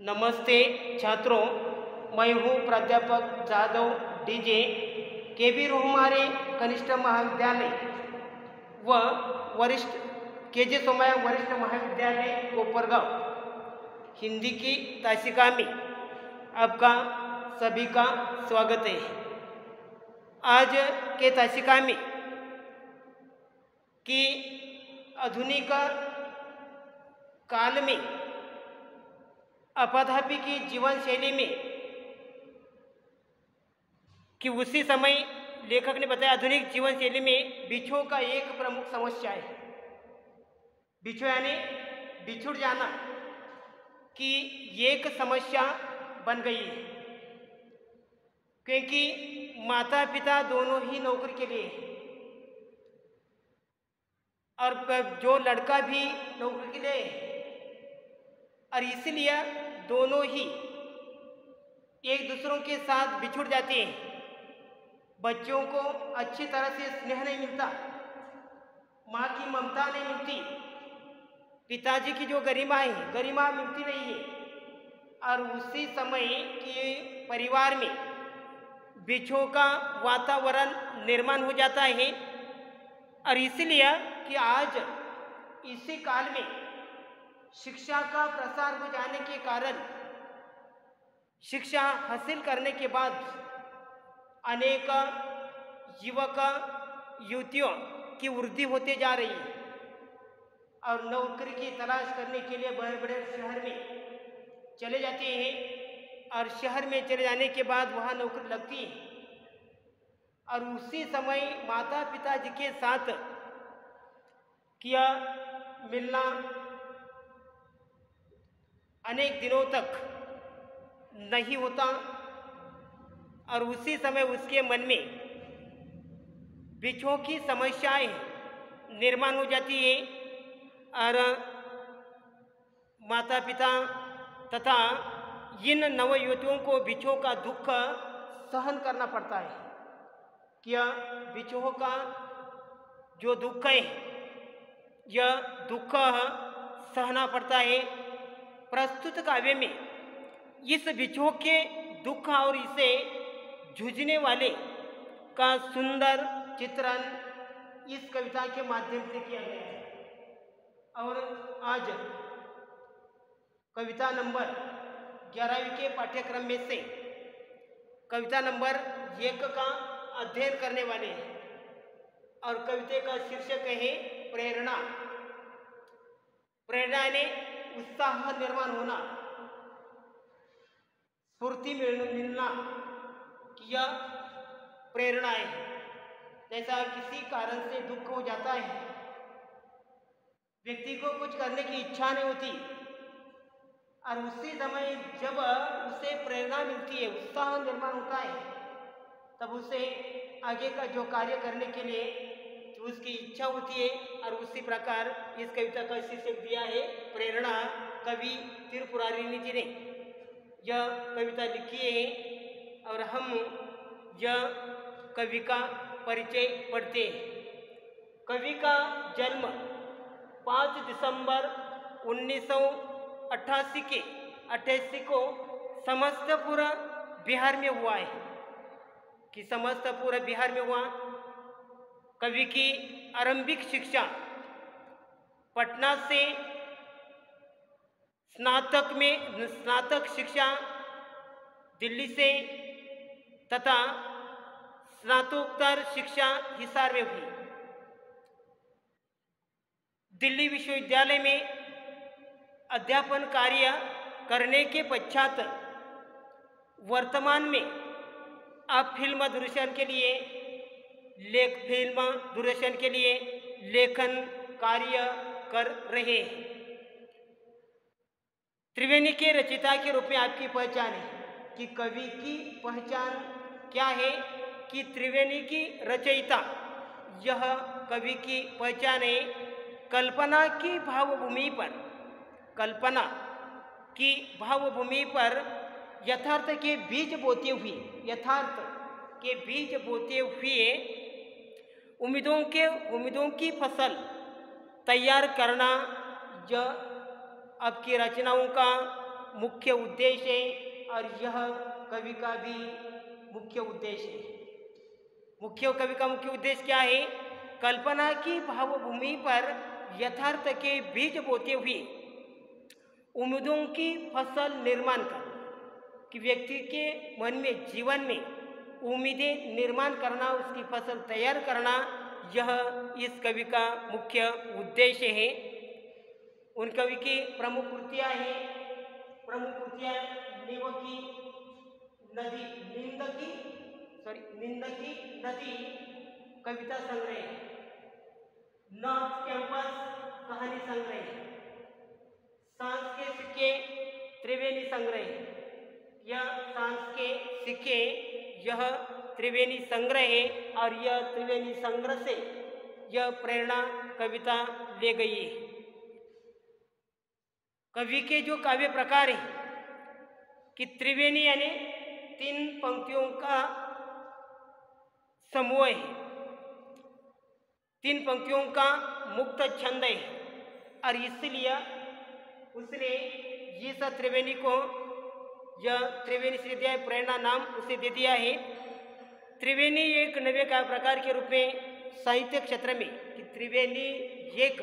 नमस्ते छात्रों, मैं हूँ प्राध्यापक जादव डीजे केबी रोहमारे कनिष्ठ महाविद्यालय व वरिष्ठ केजे सोमया वरिष्ठ महाविद्यालय कोपरगांव हिंदी की तासिका में आपका सभी का स्वागत है। आज के तासिका में कि आधुनिक काल में अपाधापी की जीवन शैली में कि उसी समय लेखक ने बताया आधुनिक जीवन शैली में बिछोह का एक प्रमुख समस्या है। बिछोह यानी बिछुड़ जाना कि एक समस्या बन गई है, क्योंकि माता पिता दोनों ही नौकरी के लिए और जो लड़का भी नौकरी के लिए और इसलिए दोनों ही एक दूसरों के साथ बिछुड़ जाते हैं। बच्चों को अच्छी तरह से स्नेह नहीं मिलता, माँ की ममता नहीं मिलती, पिताजी की जो गरिमा है गरिमा मिलती नहीं है और उसी समय के परिवार में बिछोह का वातावरण निर्माण हो जाता है। और इसलिए कि आज इसी काल में शिक्षा का प्रसार हो जाने के कारण शिक्षा हासिल करने के बाद अनेक युवक युवतियों की वृद्धि होते जा रही है और नौकरी की तलाश करने के लिए बड़े बड़े शहर में चले जाते हैं और शहर में चले जाने के बाद वहाँ नौकरी लगती है और उसी समय माता पिता जी के साथ किया मिलना अनेक दिनों तक नहीं होता और उसी समय उसके मन में बिछोह की समस्याएं निर्माण हो जाती है और माता पिता तथा इन नवयुवतियों को बिछोह का दुख सहन करना पड़ता है। क्या बिछोह का जो दुख है यह दुख सहना पड़ता है। प्रस्तुत काव्य में इस बिछोह के दुख और इसे जूझने वाले का सुंदर चित्रण इस कविता के माध्यम से किया गया है। और आज कविता नंबर 11वीं के पाठ्यक्रम में से कविता नंबर 1 का अध्ययन करने वाले हैं और कविता का शीर्षक है प्रेरणा। प्रेरणा ने उत्साह निर्माण होना, स्फूर्ति मिलना, यह प्रेरणा है। जैसा किसी कारण से दुख हो जाता है, व्यक्ति को कुछ करने की इच्छा नहीं होती और उसी समय जब उसे प्रेरणा मिलती है, उत्साह निर्माण होता है, तब उसे आगे का जो कार्य करने के लिए जो उसकी इच्छा होती है। और उसी प्रकार इस कविता का शीर्षक दिया है प्रेरणा। कवि त्रिपुरारिणी जी ने यह कविता लिखी है और हम यह कवि का परिचय पढ़ते हैं। कवि का जन्म 5 दिसंबर 1988 को समस्तपुर बिहार में हुआ है कि समस्तपुर बिहार में हुआ। कवि की आरंभिक शिक्षा पटना से स्नातक शिक्षा दिल्ली से तथा स्नातकोत्तर शिक्षा हिसार में हुई। दिल्ली विश्वविद्यालय में अध्यापन कार्य करने के पश्चात वर्तमान में आप फिल्म दूरदर्शन के लिए लेखन कार्य कर रहे हैं। त्रिवेणी के रचयिता के रूप में आपकी पहचान है कि कवि की पहचान क्या है कि त्रिवेणी की रचयिता। यह कवि की पहचान है। कल्पना की भावभूमि पर यथार्थ के बीज बोते हुए उम्मीदों की फसल तैयार करना, यह आपकी रचनाओं का मुख्य उद्देश्य है और यह कवि का भी मुख्य उद्देश्य है। कवि का मुख्य उद्देश्य क्या है? कल्पना की भावभूमि पर यथार्थ के बीज बोते हुए उम्मीदों की फसल निर्माण करना, कि व्यक्ति के मन में, जीवन में उम्मीदें निर्माण करना, उसकी फसल तैयार करना, यह इस कवि का मुख्य उद्देश्य है। उन कवि की प्रमुख कृतियाँ हैं, निंदकी नदी कविता संग्रह, नॉर्थ कैंपस कहानी संग्रह, सांस के सिक्के त्रिवेणी संग्रह, यह त्रिवेणी संग्रह है और यह त्रिवेणी संग्रह से यह प्रेरणा कविता ले गई है। कवि के जो काव्य प्रकार है कि त्रिवेणी यानी 3 पंक्तियों का समूह है, 3 पंक्तियों का मुक्त छंद है और इसलिए उसने इस त्रिवेणी को यह त्रिवेणी से दिया है, प्रेरणा नाम उसे दे दिया है। त्रिवेणी एक नवे का प्रकार के रूप में साहित्य क्षेत्र में, कि त्रिवेणी एक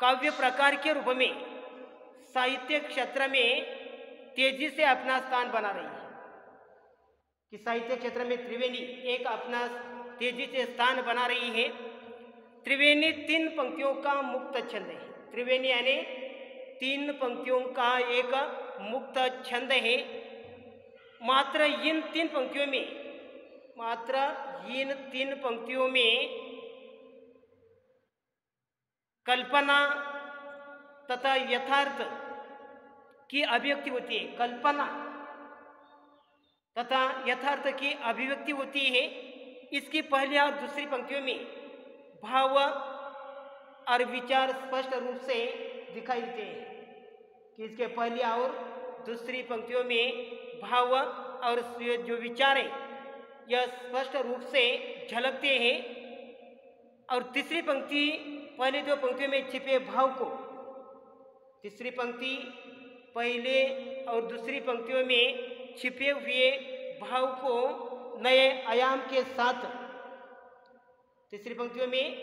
काव्य प्रकार के रूप में साहित्य क्षेत्र में तेजी से अपना स्थान बना रही है, कि साहित्य क्षेत्र में त्रिवेणी एक अपना तेजी से स्थान बना रही है। त्रिवेणी 3 पंक्तियों का मुक्त छंद है। त्रिवेणी यानी 3 पंक्तियों का एक मुक्त छंद है। मात्र इन 3 पंक्तियों में कल्पना तथा यथार्थ की अभिव्यक्ति होती है। कल्पना तथा यथार्थ की अभिव्यक्ति होती है। इसकी पहली और दूसरी पंक्तियों में भाव और विचार स्पष्ट रूप से दिखाई देते हैं, कि इसके पहली और दूसरी पंक्तियों में भाव और जो विचार है यह स्पष्ट रूप से झलकते हैं। और तीसरी पंक्ति पहले 2 पंक्तियों में छिपे भाव को, तीसरी पंक्ति पहले और दूसरी पंक्तियों में छिपे हुए भाव को नए आयाम के साथ, तीसरी पंक्तियों में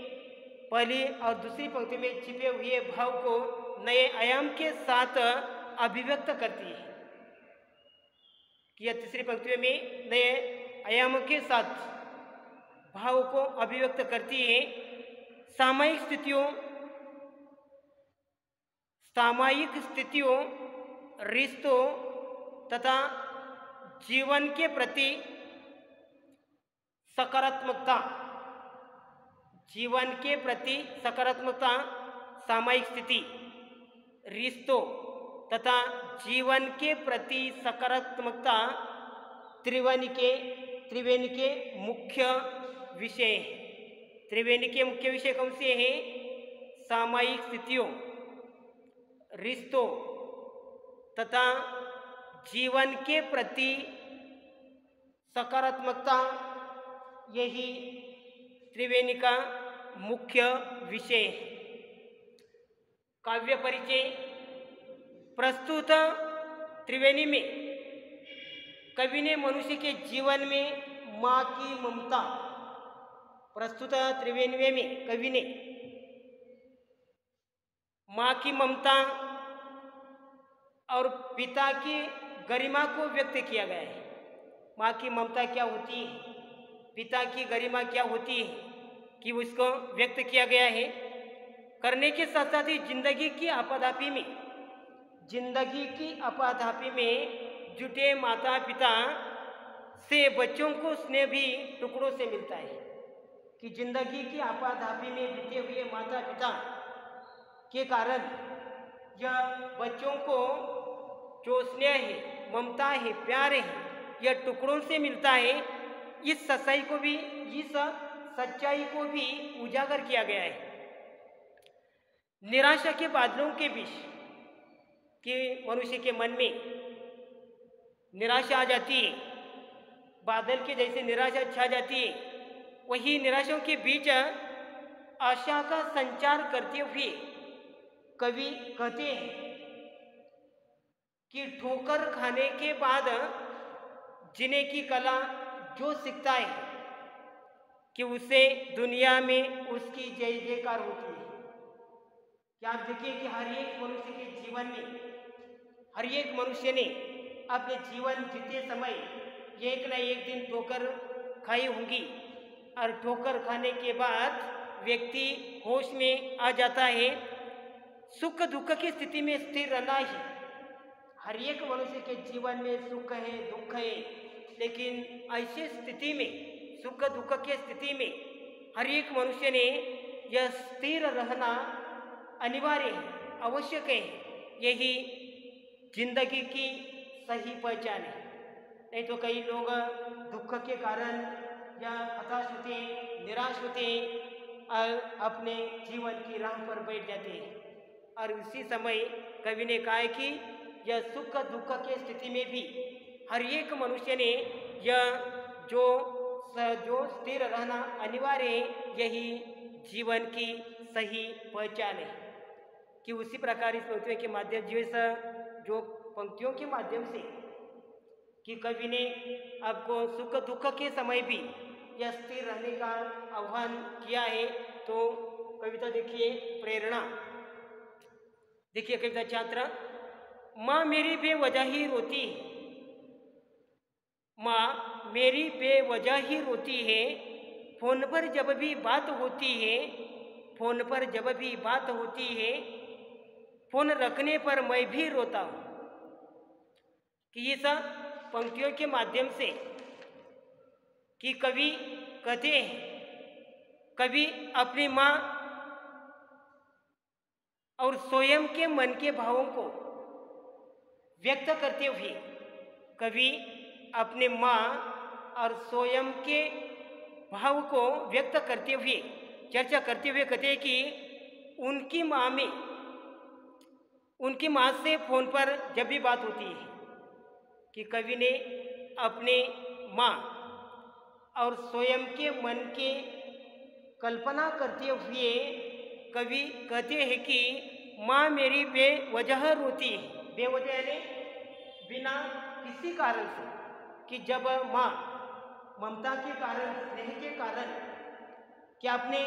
पहली और दूसरी पंक्ति में छिपे हुए भाव को नए आयाम के साथ अभिव्यक्त करती है, कि यह तीसरी पंक्तियों में नए आयामों के साथ भाव को अभिव्यक्त करती है। सामायिक स्थितियों, रिश्तों तथा जीवन के प्रति सकारात्मकता, सामायिक स्थिति, रिश्तों तथा जीवन के प्रति सकारात्मकता त्रिवेणी के मुख्य विषय हैं। त्रिवेणी के मुख्य विषय कौन से हैं? सामायिक स्थितियों, रिश्तों तथा जीवन के प्रति सकारात्मकता, यही त्रिवेणी का मुख्य विषय है। काव्य परिचय। प्रस्तुत त्रिवेणी में कवि ने मनुष्य के जीवन में माँ की ममता, प्रस्तुत त्रिवेणी में कवि ने माँ की ममता और पिता की गरिमा को व्यक्त किया गया है। माँ की ममता क्या होती है, पिता की गरिमा क्या होती है, कि उसको व्यक्त किया गया है। करने के साथ साथ ही जिंदगी की आपाधापी में जुटे माता पिता से बच्चों को स्नेह भी टुकड़ों से मिलता है, कि जिंदगी की आपाधापी में बीते हुए माता पिता के कारण यह बच्चों को जो स्नेह है, ममता है, प्यार है, यह टुकड़ों से मिलता है। इस सच्चाई को भी उजागर किया गया है। निराशा के बादलों के बीच, कि मनुष्य के मन में निराशा आ जाती है, बादल के जैसे निराशा छा जाती है, वही निराशाओं के बीच आशा का संचार करते हुए कवि कहते हैं कि ठोकर खाने के बाद जीने की कला जो सीखता है कि उसे दुनिया में उसकी जय जयकार होती है। क्या आप देखिए कि हर एक मनुष्य के जीवन में हर एक मनुष्य ने अपने जीवन जीते समय एक न एक दिन ठोकर खाई होंगी, और ठोकर खाने के बाद व्यक्ति होश में आ जाता है। सुख दुख की स्थिति में स्थिर रहना ही हर एक मनुष्य के जीवन में सुख है दुख है, लेकिन ऐसी स्थिति में सुख दुख की स्थिति में हर एक मनुष्य ने यह स्थिर रहना अनिवार्य है, आवश्यक है। यही जिंदगी की सही पहचान है। नहीं तो कई लोग दुख के कारण या हताश होते हैं, निराश होते हैं और अपने जीवन की राह पर बैठ जाते हैं। और उसी समय कवि ने कहा है कि यह सुख दुख के स्थिति में भी हर एक मनुष्य ने यह जो स्थिर रहना अनिवार्य है, यही जीवन की सही पहचान है। कि उसी प्रकार इस पंक्तियों के माध्यम जो पंक्तियों के माध्यम से कि कवि ने आपको सुख दुख के समय भी यह स्थिर रहने का आह्वान किया है। तो कविता देखिए, प्रेरणा देखिए, कविता छात्र, माँ मेरी बेवजह ही रोती है, माँ मेरी बेवजह ही रोती है, फोन पर जब भी बात होती है, फोन पर जब भी बात होती है, फोन रखने पर मैं भी रोता हूँ। कि ये सब पंक्तियों के माध्यम से कि कवि कहते हैं, कवि अपनी माँ और स्वयं के मन के भावों को व्यक्त करते हुए कवि अपने माँ और स्वयं के भाव को व्यक्त करते हुए चर्चा करते हुए कहते हैं कि उनकी माँ से फोन पर जब भी बात होती है, कि कवि ने अपने माँ और स्वयं के मन के कल्पना करते हुए कवि कहते हैं कि माँ मेरी बेवजह रोती है। बेवजह यानी बिना किसी कारण से, कि जब माँ ममता के कारण, स्नेह के कारण क्या अपने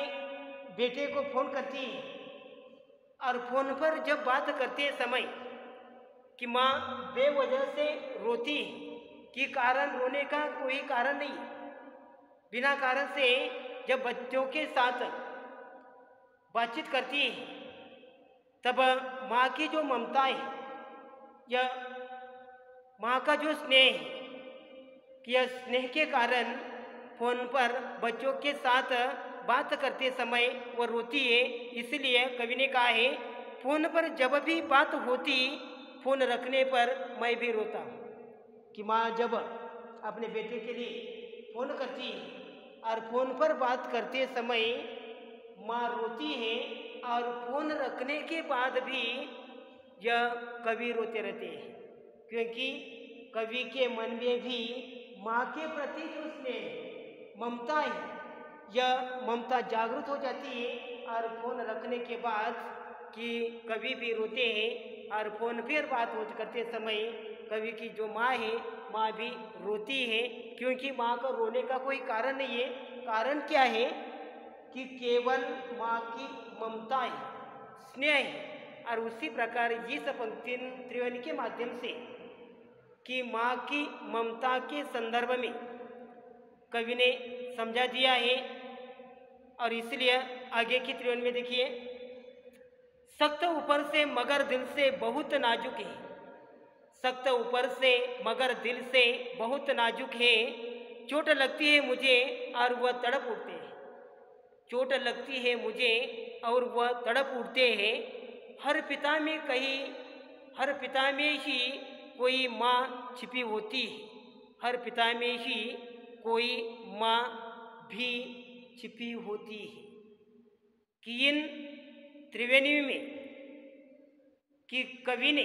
बेटे को फोन करती है, और फोन पर जब बात करते समय कि माँ बेवजह से रोती है, कि कारण रोने का कोई कारण नहीं, बिना कारण से जब बच्चों के साथ बातचीत करती है, तब माँ की जो ममता है या माँ का जो स्नेह है, कि यह स्नेह के कारण फोन पर बच्चों के साथ बात करते समय वह रोती है। इसलिए कवि ने कहा है, फोन पर जब भी बात होती, फोन रखने पर मैं भी रोता हूँ। कि माँ जब अपने बेटे के लिए फोन करती है और फोन पर बात करते समय माँ रोती है, और फोन रखने के बाद भी यह कवि रोते रहते हैं, क्योंकि कवि के मन में भी माँ के प्रति जो स्नेह ममता है, यह ममता जागृत हो जाती है। और फोन रखने के बाद कि कवि भी रोते हैं, और फोन पर बात करते समय कवि की जो माँ है, माँ भी रोती है, क्योंकि माँ का रोने का कोई कारण नहीं है। कारण क्या है कि केवल माँ की ममता है, स्नेह है। और उसी प्रकार इस पंक्ति त्रिवेणी के माध्यम से कि माँ की ममता के संदर्भ में कवि ने समझा दिया है। और इसलिए आगे की त्रिवेणी में देखिए, सख्त ऊपर से मगर दिल से बहुत नाजुक है, सख्त ऊपर से मगर दिल से बहुत नाजुक है, चोट लगती है मुझे और वह तड़प उठते हैं, चोट लगती है मुझे और वह तड़प उठते हैं। हर पिता में ही कोई माँ छिपी होती है, हर पिता में ही कोई माँ भी छिपी होती है। कि इन त्रिवेणी में कि कवि ने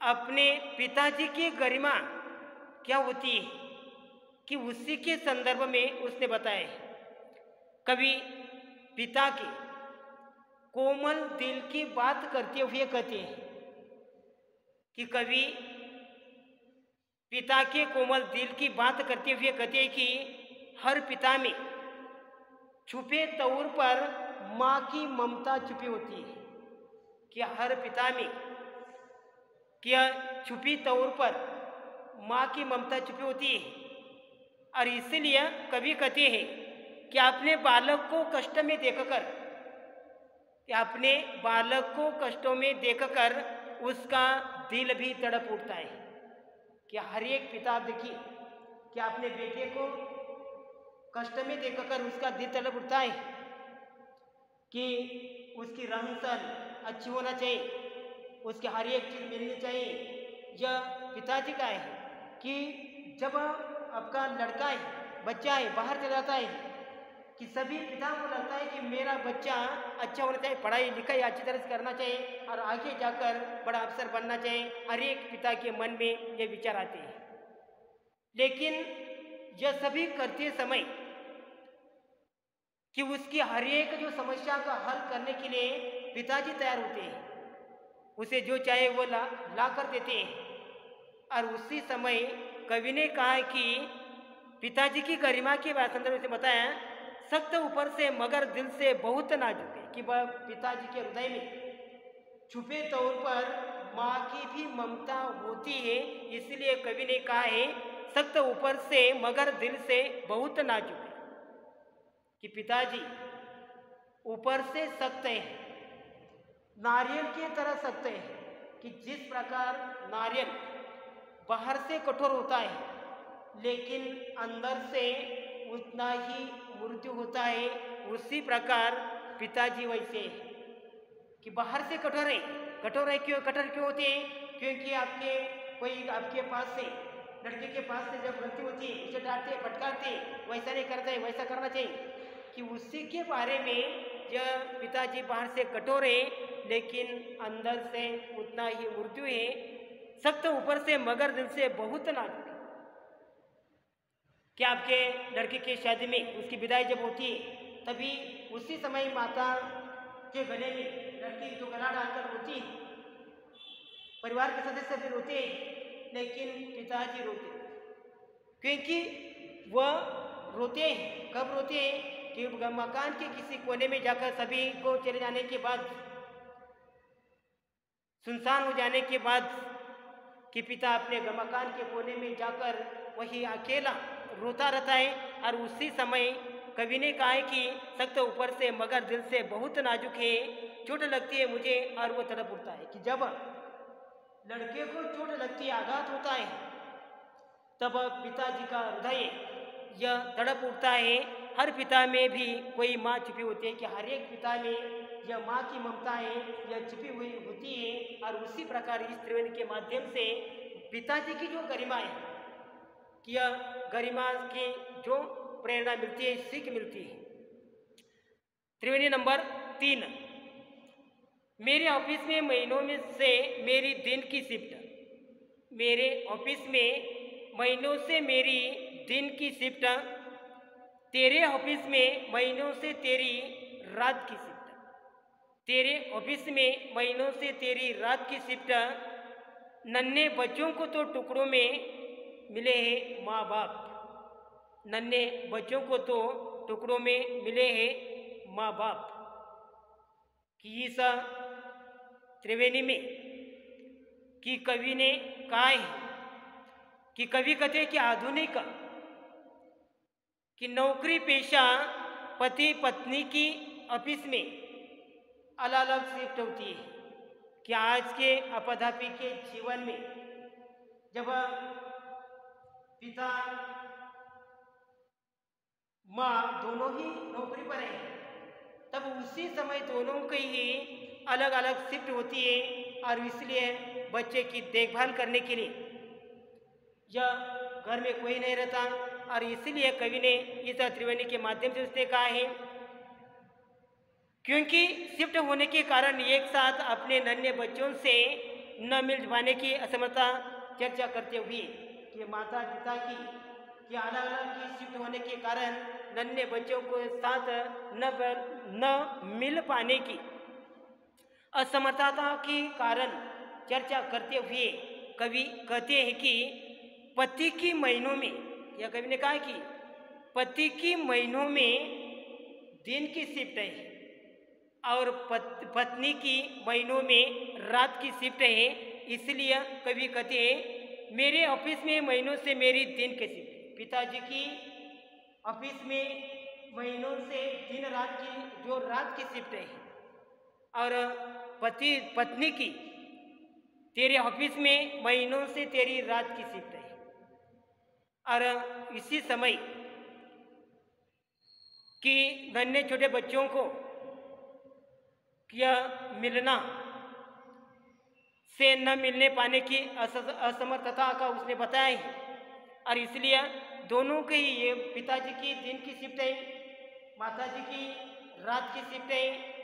अपने पिताजी की गरिमा क्या होती है, कि उसी के संदर्भ में उसने बताया है। कवि पिता के कोमल दिल की बात करते हुए कहते हैं कि कवि पिता के कोमल दिल की बात करते हुए कहते हैं कि हर पिता में छुपे तौर पर माँ की ममता छुपी होती है। कि हर पिता में क्या छुपी तौर पर माँ की ममता छुपी होती है। और इसलिए कवि कहते हैं कि अपने बालक को कष्ट में देखकर, कि अपने बालक को कष्टों में देखकर उसका दिल भी तड़प उठता है। कि हर एक पिता देखिए कि अपने बेटे को कष्ट में देखकर उसका दिल तड़प उठता है कि उसकी रहन सहन अच्छी होना चाहिए, उसकी हर एक चीज़ मिलनी चाहिए। यह पिताजी का है कि जब आपका लड़का है, बच्चा है, बाहर चला जाता है कि सभी पिता को लगता है कि मेरा बच्चा अच्छा होना चाहिए, पढ़ाई लिखाई अच्छी तरह से करना चाहिए और आगे जाकर बड़ा अफसर बनना चाहिए। हर एक पिता के मन में ये विचार आते हैं। लेकिन यह सभी करते समय कि उसकी हर एक जो समस्या का हल करने के लिए पिताजी तैयार होते हैं, उसे जो चाहे वो ला कर देते हैं। और उसी समय कवि ने कहा है कि पिताजी की गरिमा के संदर्भ से बताया, सख्त ऊपर से मगर दिल से बहुत नाजुक है। कि वह पिताजी के हृदय में छुपे तौर पर माँ की भी ममता होती है। इसलिए कवि ने कहा है सख्त ऊपर से मगर दिल से बहुत नाजुक है। कि पिताजी ऊपर से सख्त है, नारियल की तरह सख्त है। कि जिस प्रकार नारियल बाहर से कठोर होता है लेकिन अंदर से उतना ही मृत्यु होता है, उसी प्रकार पिताजी वैसे है कि बाहर से कठोर है। कठोर है क्यों, कठोर क्यों होते हैं? क्योंकि आपके कोई आपके पास से लड़के के पास से जब गलती होती है उसे डांटते फटकारते, वैसा नहीं करता है, वैसा करना चाहिए। कि उसी के बारे में यह पिताजी बाहर से कठोर है लेकिन अंदर से उतना ही मृत्यु है। सख्त ऊपर से मगर दिल से बहुत नाजुक है। कि आपके लड़के की शादी में उसकी विदाई जब होती है तभी उसी समय माता के गले में लड़की जो गला डालकर रोती है, परिवार के सदस्य भी रोते हैं लेकिन पिताजी रोते, क्योंकि वह रोते हैं। कब रोते हैं? कि मकान के किसी कोने में जाकर सभी को चले जाने के बाद, सुनसान हो जाने के बाद, कि पिता अपने मकान के कोने में जाकर वही अकेला रोता रहता है। और उसी समय कवि ने कहा है कि सख्त ऊपर से मगर दिल से बहुत नाजुक है, चोट लगती है मुझे और वो तड़प उठता है। कि जब लड़के को चोट लगती है, आघात होता है, तब पिताजी का हृदय यह तड़प उठता है। हर पिता में भी कोई माँ छिपी होती है। कि हर एक पिता में यह माँ की ममता है, यह छिपी हुई होती है। और उसी प्रकार इस त्रिवेणी के माध्यम से पिताजी की जो गरिमा है, कि यह गरिमा की जो प्रेरणा मिलती है, सीख मिलती है। त्रिवेणी नंबर 3, मेरे ऑफिस में महीनों में से मेरी दिन की शिफ्ट, मेरे ऑफिस में महीनों से मेरी दिन की शिफ्ट, तेरे ऑफिस में महीनों से तेरी रात की शिफ्ट, तेरे ऑफिस में महीनों से तेरी रात की शिफ्ट, नन्हे बच्चों को तो टुकड़ों में मिले हैं माँ बाप, नन्हे बच्चों को तो टुकड़ों में मिले हैं माँ बाप। कि इस त्रिवेणी में कि कवि ने कहा है कि कवि कहते हैं कि आधुनिक कि नौकरी पेशा पति पत्नी की ऑफिस में अलग अलग शिफ्ट होती है। कि आज के अपदापी के जीवन में जब पिता माँ दोनों ही नौकरी पर हैं, तब उसी समय दोनों की ही अलग अलग शिफ्ट होती है। और इसलिए बच्चे की देखभाल करने के लिए यह घर में कोई नहीं रहता। और इसीलिए कवि ने इस त्रिवेणी के माध्यम से उसने कहा है, क्योंकि शिफ्ट होने के कारण एक साथ अपने नन्हे बच्चों से न मिल पाने की असमर्थता चर्चा करते हुए कि माता पिता की अलग अलग की शिफ्ट होने के कारण नन्हे बच्चों को साथ न मिल पाने की असमर्थता के कारण चर्चा करते हुए कवि कहते हैं कि पति की महीनों में, या कवि ने कहा कि पति की महीनों में दिन की शिफ्ट है और पत्नी की महीनों में रात की शिफ्ट है। इसलिए कवि कहते हैं मेरे ऑफिस में महीनों से मेरी दिन की शिफ्ट, पिताजी की ऑफिस में महीनों से दिन रात की जो रात की शिफ्ट है, और पत्नी की तेरे ऑफिस में महीनों से तेरी रात की शिफ्ट है। और इसी समय कि नन्हे छोटे बच्चों को क्या मिलना से न मिलने पाने की असमर्थता का उसने बताया है। और इसलिए दोनों के ही, ये पिताजी की दिन की शिफ्ट है, माताजी की रात की शिफ्ट है।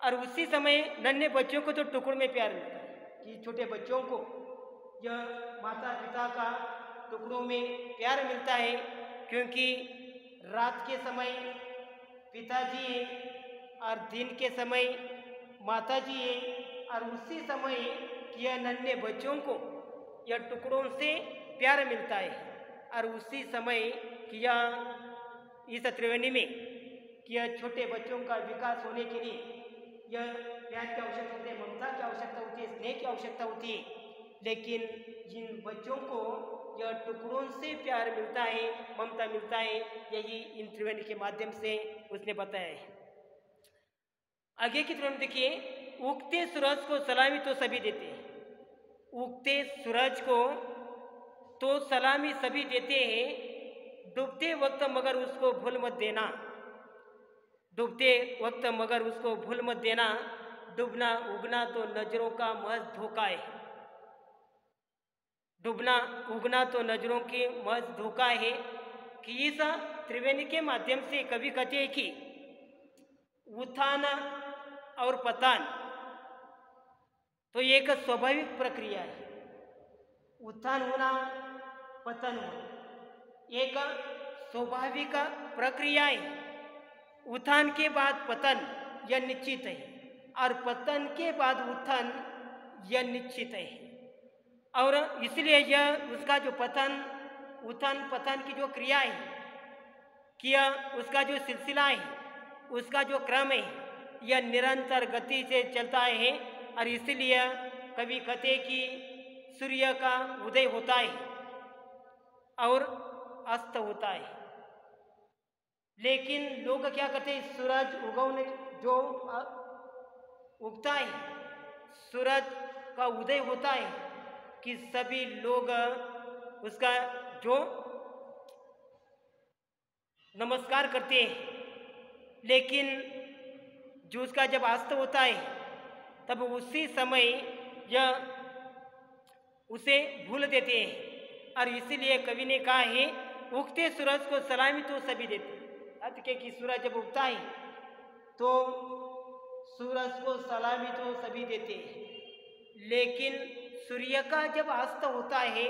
और उसी समय नन्हे बच्चों को तो टुकड़ में प्यार मिलता है कि छोटे बच्चों को यह माता पिता का टुकड़ों में प्यार मिलता है, क्योंकि रात के समय पिताजी है और दिन के समय माताजी है। और उसी समय यह नन्हे बच्चों को यह टुकड़ों से प्यार मिलता है। और उसी समय किया इस त्रिवेणी में किया छोटे बच्चों का विकास होने के लिए यह प्यार की आवश्यकता होती है, ममता की आवश्यकता होती है, स्नेह की आवश्यकता होती है। लेकिन जिन बच्चों को यह टुकड़ों से प्यार मिलता है, ममता मिलता है, यही इन त्रिवेणी के माध्यम से उसने बताया है। आगे की तरफ देखिए, उगते सूरज को सलामी तो सभी देते हैं। उगते सूरज को तो सलामी सभी देते हैं, डूबते वक्त मगर उसको भूल मत देना। डूबते वक्त मगर उसको भूल मत देना, डूबना उगना तो नजरों का महज धोखा है। डूबना उगना तो नजरों की महज धोखा है। कि इस त्रिवेणी के माध्यम से कवि कहते हैं कि उत्थान और पतन तो एक स्वाभाविक प्रक्रिया है। उत्थान होना, पतन होना एक स्वाभाविक प्रक्रिया है। उत्थान के बाद पतन यह निश्चित है, और पतन के बाद उत्थान यह निश्चित है। और इसलिए यह उसका जो पतन उत्थान पतन की जो क्रिया है, किया उसका जो सिलसिला है, उसका जो क्रम है, यह निरंतर गति से चलता है। और इसलिए कवि कहते कि सूर्य का उदय होता है और अस्त होता है। लेकिन लोग क्या करते हैं, सूरज उगने जो उगता है, सूरज का उदय होता है कि सभी लोग उसका जो नमस्कार करते हैं। लेकिन जो उसका जब अस्त होता है तब उसी समय यह उसे भूल देते हैं। और इसीलिए कवि ने कहा है उगते सूरज को सलामी तो सभी देते हैं। अर्थ के कि सूरज जब उगता है तो सूरज को सलामी तो सभी देते हैं, लेकिन सूर्य का जब अस्त होता है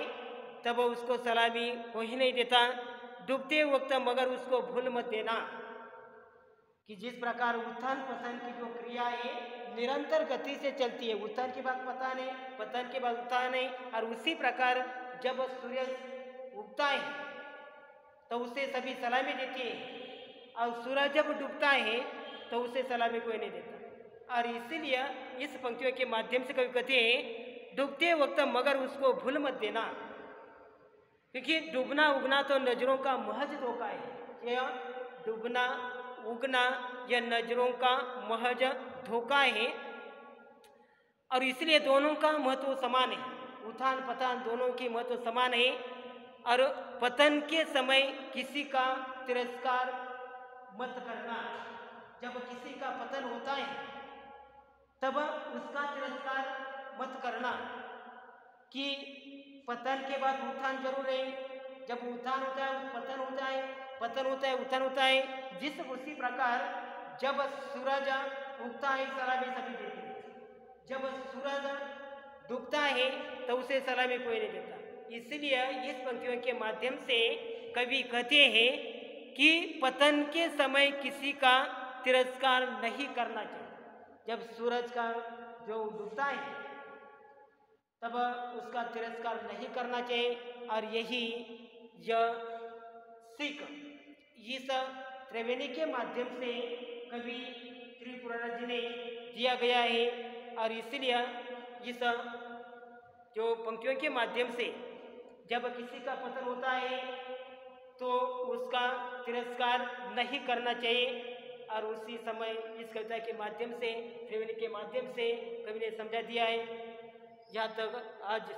तब उसको सलामी कोई नहीं देता। डूबते वक्त मगर उसको भूल मत देना। कि जिस प्रकार उत्थान पतन की जो क्रिया है निरंतर गति से चलती है, उत्थान के बाद पतन है, पतन के बाद उत्थान है, और उसी प्रकार जब सूर्य उगता है तो उसे सभी सलामी देती है, और सूरज जब डूबता है तो उसे सलामी कोई नहीं देता। और इसीलिए इस पंक्तियों के माध्यम से कवि कहते हैं डूबते वक्त मगर उसको भूल मत देना, क्योंकि डूबना उगना तो नजरों का महज धोखा है। यह डूबना उगना यह नजरों का महज धोखा है। और इसलिए दोनों का महत्व समान है, उत्थान पतन दोनों की महत्व समान है। और पतन के समय किसी का तिरस्कार मत करना। जब किसी का पतन होता है तब उसका तिरस्कार मत करना कि पतन के बाद उत्थान जरूर है। जब उत्थान होता है पतन होता है, पतन होता है उत्थान होता है। जिस उसी प्रकार जब सूरज उगता है सलामी सभी देते हैं, जब सूरज डूबता है तो उसे सलामी कोई नहीं देता। इसलिए इस पंक्तियों के माध्यम से कवि कहते हैं कि पतन के समय किसी का तिरस्कार नहीं करना चाहिए। जब सूरज का जो डूबता है तब उसका तिरस्कार नहीं करना चाहिए। और यही यह सीख इस त्रिवेणी के माध्यम से कवि त्रिपुरारी जी ने दिया गया है। और इसलिए इस जो पंक्तियों के माध्यम से जब किसी का पतन होता है तो उसका तिरस्कार नहीं करना चाहिए। और उसी समय इस कविता के माध्यम से, त्रिवेणी के माध्यम से कवि ने समझा दिया है। यहाँ तक आज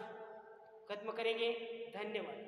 खत्म करेंगे। धन्यवाद।